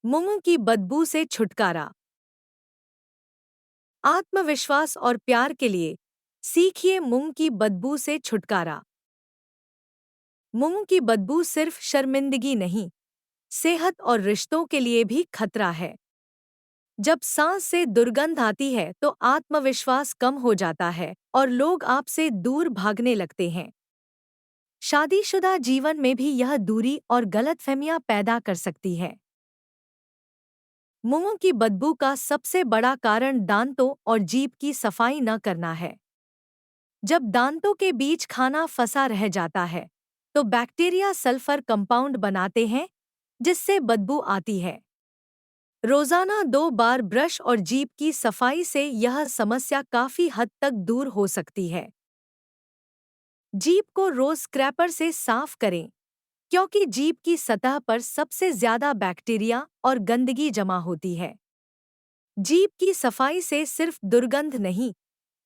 मूंग की बदबू से छुटकारा। आत्मविश्वास और प्यार के लिए सीखिए मूंग की बदबू से छुटकारा। मूंग की बदबू सिर्फ शर्मिंदगी नहीं, सेहत और रिश्तों के लिए भी खतरा है। जब सांस से दुर्गंध आती है तो आत्मविश्वास कम हो जाता है और लोग आपसे दूर भागने लगते हैं। शादीशुदा जीवन में भी यह दूरी और गलतफहमियां पैदा कर सकती है। मुंह की बदबू का सबसे बड़ा कारण दांतों और जीभ की सफाई न करना है। जब दांतों के बीच खाना फंसा रह जाता है, तो बैक्टीरिया सल्फर कंपाउंड बनाते हैं, जिससे बदबू आती है। रोजाना 2 बार ब्रश और जीभ की सफाई से यह समस्या काफी हद तक दूर हो सकती है। जीभ को रोज स्क्रैपर से साफ करें, क्योंकि जीभ की सतह पर सबसे ज्यादा बैक्टीरिया और गंदगी जमा होती है। जीभ की सफाई से सिर्फ दुर्गंध नहीं,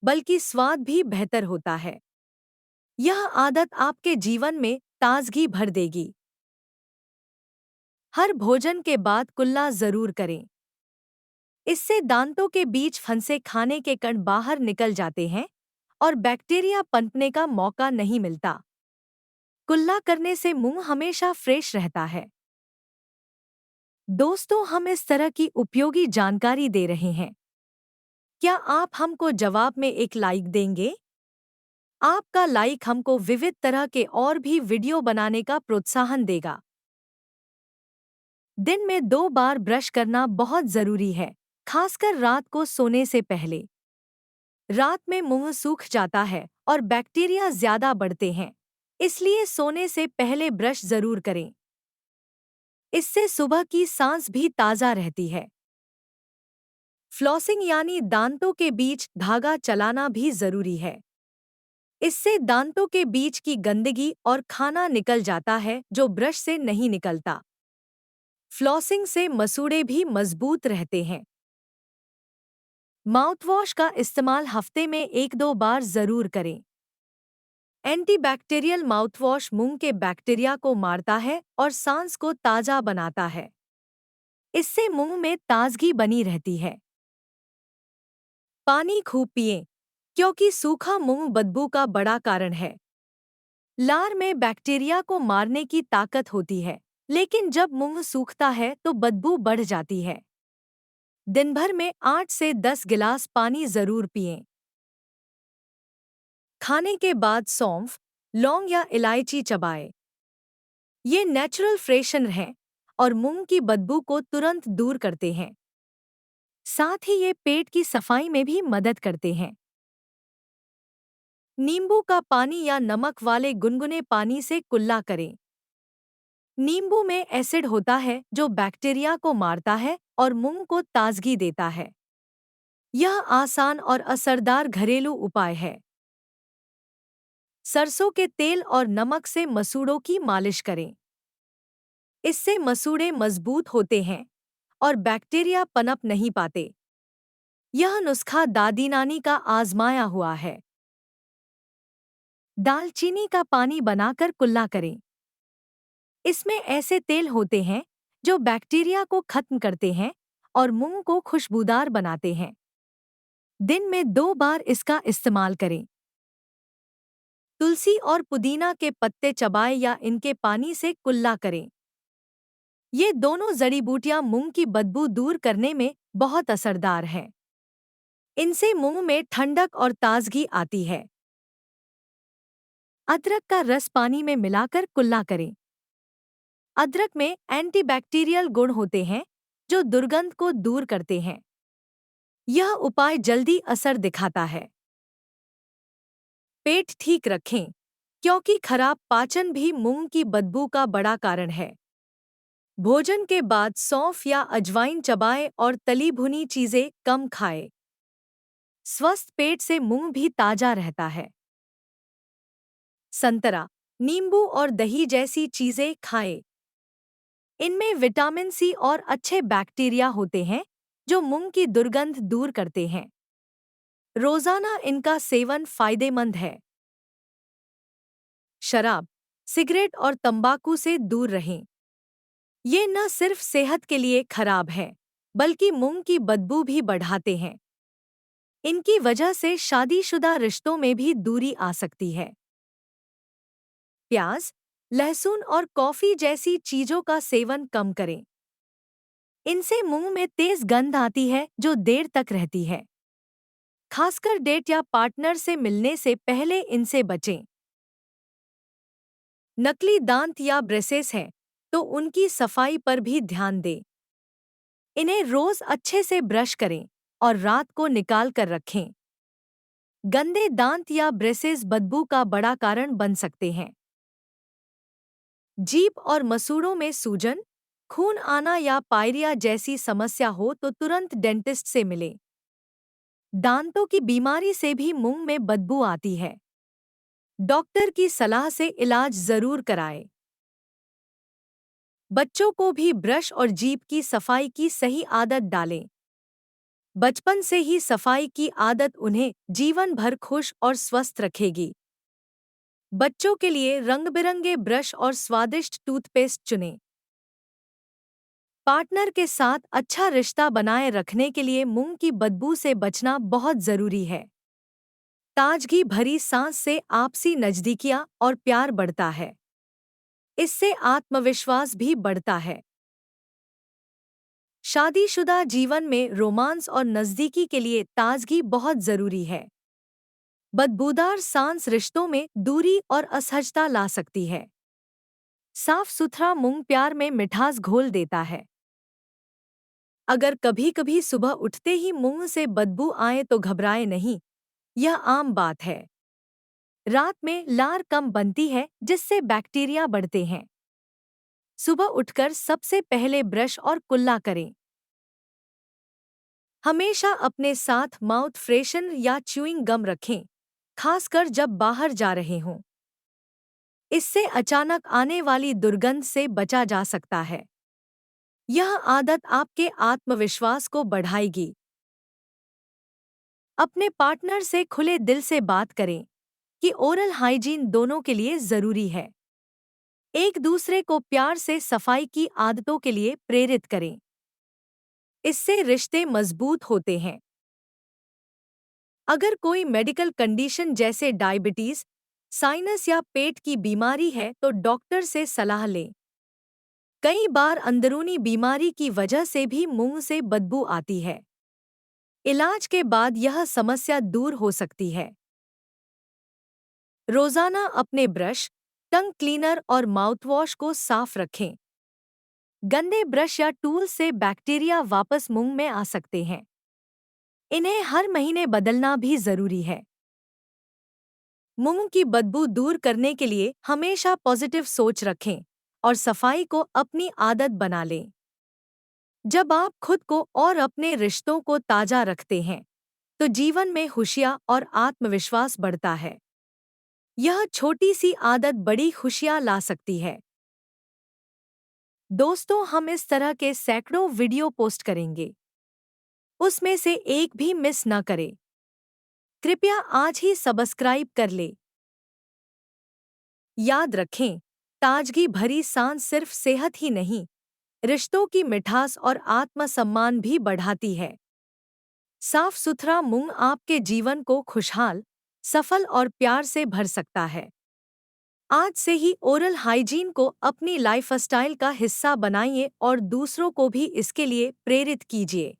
बल्कि स्वाद भी बेहतर होता है। यह आदत आपके जीवन में ताजगी भर देगी। हर भोजन के बाद कुल्ला जरूर करें। इससे दांतों के बीच फंसे खाने के कण बाहर निकल जाते हैं और बैक्टीरिया पनपने का मौका नहीं मिलता। कुल्ला करने से मुंह हमेशा फ्रेश रहता है। दोस्तों, हम इस तरह की उपयोगी जानकारी दे रहे हैं। क्या आप हमको जवाब में एक लाइक देंगे? आपका लाइक हमको विविध तरह के और भी वीडियो बनाने का प्रोत्साहन देगा। दिन में 2 बार ब्रश करना बहुत जरूरी है, खासकर रात को सोने से पहले। रात में मुंह सूख जाता है और बैक्टीरिया ज्यादा बढ़ते हैं, इसलिए सोने से पहले ब्रश जरूर करें। इससे सुबह की सांस भी ताजा रहती है। फ्लॉसिंग यानी दांतों के बीच धागा चलाना भी जरूरी है। इससे दांतों के बीच की गंदगी और खाना निकल जाता है, जो ब्रश से नहीं निकलता। फ्लॉसिंग से मसूड़े भी मजबूत रहते हैं। माउथवॉश का इस्तेमाल हफ्ते में 1-2 बार जरूर करें। एंटीबैक्टीरियल माउथवॉश मुंह के बैक्टीरिया को मारता है और सांस को ताजा बनाता है। इससे मुंह में ताजगी बनी रहती है। पानी खूब पिएं, क्योंकि सूखा मुंह बदबू का बड़ा कारण है। लार में बैक्टीरिया को मारने की ताकत होती है, लेकिन जब मुंह सूखता है तो बदबू बढ़ जाती है। दिन भर में 8 से 10 गिलास पानी जरूर पिएं। खाने के बाद सौंफ, लौंग या इलायची चबाएं। ये नेचुरल फ्रेशनर हैं और मुंह की बदबू को तुरंत दूर करते हैं। साथ ही ये पेट की सफाई में भी मदद करते हैं। नींबू का पानी या नमक वाले गुनगुने पानी से कुल्ला करें। नींबू में एसिड होता है जो बैक्टीरिया को मारता है और मुंह को ताजगी देता है। यह आसान और असरदार घरेलू उपाय है। सरसों के तेल और नमक से मसूड़ों की मालिश करें। इससे मसूड़े मजबूत होते हैं और बैक्टीरिया पनप नहीं पाते। यह नुस्खा दादी नानी का आजमाया हुआ है। दालचीनी का पानी बनाकर कुल्ला करें। इसमें ऐसे तेल होते हैं जो बैक्टीरिया को खत्म करते हैं और मुंह को खुशबूदार बनाते हैं। दिन में 2 बार इसका इस्तेमाल करें। तुलसी और पुदीना के पत्ते चबाएं या इनके पानी से कुल्ला करें। ये दोनों जड़ी बूटियां मुंह की बदबू दूर करने में बहुत असरदार हैं। इनसे मुंह में ठंडक और ताजगी आती है। अदरक का रस पानी में मिलाकर कुल्ला करें। अदरक में एंटीबैक्टीरियल गुण होते हैं जो दुर्गंध को दूर करते हैं। यह उपाय जल्दी असर दिखाता है। पेट ठीक रखें, क्योंकि खराब पाचन भी मुंह की बदबू का बड़ा कारण है। भोजन के बाद सौंफ या अजवाइन चबाएं और तली भुनी चीजें कम खाएं। स्वस्थ पेट से मुंह भी ताजा रहता है। संतरा, नींबू और दही जैसी चीजें खाएं। इनमें विटामिन सी और अच्छे बैक्टीरिया होते हैं जो मुंह की दुर्गंध दूर करते हैं। रोजाना इनका सेवन फायदेमंद है। शराब, सिगरेट और तंबाकू से दूर रहें। ये न सिर्फ सेहत के लिए खराब है, बल्कि मूंग की बदबू भी बढ़ाते हैं। इनकी वजह से शादीशुदा रिश्तों में भी दूरी आ सकती है। प्याज, लहसुन और कॉफी जैसी चीजों का सेवन कम करें। इनसे मुंह में तेज गंध आती है जो देर तक रहती है। खासकर डेट या पार्टनर से मिलने से पहले इनसे बचें। नकली दांत या ब्रेसेस हैं, तो उनकी सफाई पर भी ध्यान दें। इन्हें रोज अच्छे से ब्रश करें और रात को निकाल कर रखें। गंदे दांत या ब्रेसेस बदबू का बड़ा कारण बन सकते हैं। जीभ और मसूड़ों में सूजन, खून आना या पायरिया जैसी समस्या हो तो तुरंत डेंटिस्ट से मिलें। दांतों की बीमारी से भी मुंह में बदबू आती है। डॉक्टर की सलाह से इलाज जरूर कराएं। बच्चों को भी ब्रश और जीभ की सफाई की सही आदत डालें। बचपन से ही सफाई की आदत उन्हें जीवन भर खुश और स्वस्थ रखेगी। बच्चों के लिए रंग-बिरंगे ब्रश और स्वादिष्ट टूथपेस्ट चुनें। पार्टनर के साथ अच्छा रिश्ता बनाए रखने के लिए मुंह की बदबू से बचना बहुत जरूरी है। ताजगी भरी सांस से आपसी नजदीकियां और प्यार बढ़ता है। इससे आत्मविश्वास भी बढ़ता है। शादीशुदा जीवन में रोमांस और नजदीकी के लिए ताजगी बहुत जरूरी है। बदबूदार सांस रिश्तों में दूरी और असहजता ला सकती है। साफ सुथरा मुंह प्यार में मिठास घोल देता है। अगर कभी-कभी सुबह उठते ही मुंह से बदबू आए तो घबराए नहीं, यह आम बात है। रात में लार कम बनती है जिससे बैक्टीरिया बढ़ते हैं। सुबह उठकर सबसे पहले ब्रश और कुल्ला करें। हमेशा अपने साथ माउथ फ्रेशनर या च्यूइंग गम रखें, खासकर जब बाहर जा रहे हों। इससे अचानक आने वाली दुर्गंध से बचा जा सकता है। यह आदत आपके आत्मविश्वास को बढ़ाएगी। अपने पार्टनर से खुले दिल से बात करें कि ओरल हाइजीन दोनों के लिए जरूरी है। एक दूसरे को प्यार से सफाई की आदतों के लिए प्रेरित करें। इससे रिश्ते मजबूत होते हैं। अगर कोई मेडिकल कंडीशन जैसे डायबिटीज, साइनस या पेट की बीमारी है तो डॉक्टर से सलाह लें। कई बार अंदरूनी बीमारी की वजह से भी मुंह से बदबू आती है। इलाज के बाद यह समस्या दूर हो सकती है। रोजाना अपने ब्रश, टंग क्लीनर और माउथवॉश को साफ रखें। गंदे ब्रश या टूल से बैक्टीरिया वापस मुंह में आ सकते हैं। इन्हें हर महीने बदलना भी जरूरी है। मुंह की बदबू दूर करने के लिए हमेशा पॉजिटिव सोच रखें और सफाई को अपनी आदत बना लें। जब आप खुद को और अपने रिश्तों को ताजा रखते हैं, तो जीवन में खुशियाँ और आत्मविश्वास बढ़ता है। यह छोटी सी आदत बड़ी खुशियाँ ला सकती है। दोस्तों, हम इस तरह के सैकड़ों वीडियो पोस्ट करेंगे। उसमें से एक भी मिस न करें। कृपया आज ही सब्सक्राइब कर लें। याद रखें, ताजगी भरी सांस सिर्फ सेहत ही नहीं, रिश्तों की मिठास और आत्मसम्मान भी बढ़ाती है। साफ सुथरा मुंह आपके जीवन को खुशहाल, सफल और प्यार से भर सकता है। आज से ही ओरल हाइजीन को अपनी लाइफस्टाइल का हिस्सा बनाइए और दूसरों को भी इसके लिए प्रेरित कीजिए।